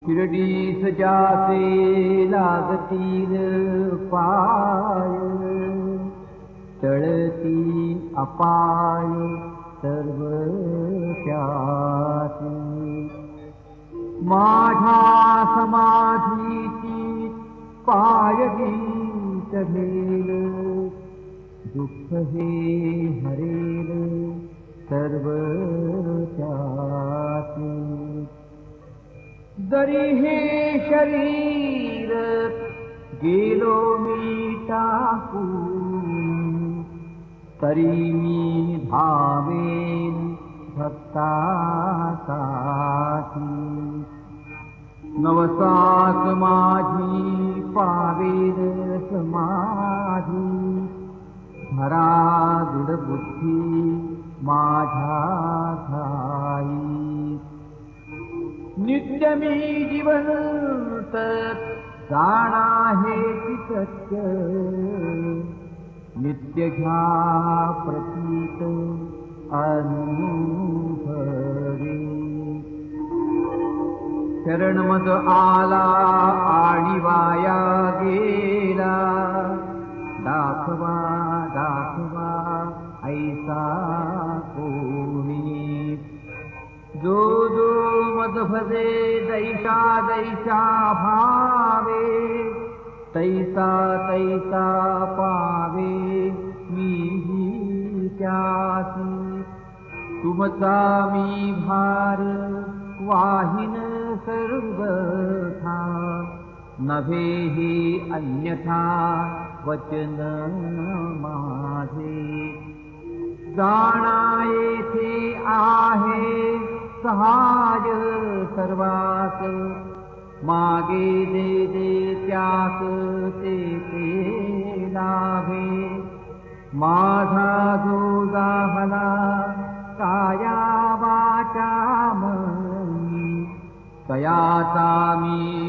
शिर्डीस जाचे लागतील पाय, टळती अपाय सर्व त्यासी। माझ्या समाधीची पायवी चढेल, दुःख हे हरेल सर्व त्यासी। जरी हे शरीर गेलो मी टाकून, तरी मी धावेन भक्तासाठी। नवसास माझी पावेल समाधी, धरा दृढ बुद्धी माझ्या ठाई। नित्य मी जिवंत जाणा हेची सत्य, नित्य घ्या प्रतीत अनुभवी। शरण मज आला आणि वाया गेला, दाखवा दाखवा ऐसा कोणी। जो जो मद भजे दैसा दैसा भावे, तैसा तैसा पावे मीही त्यासी। तुमचा मी भार वाहिन सर्वथा, नभे ही अन्यथा वचन माझे। जाणा येथे आहे सहाय सर्वात, मागे दे दे त्यास ते ते लाभे। माझा जो गाहला काया वाचा मनी, तयाचा मी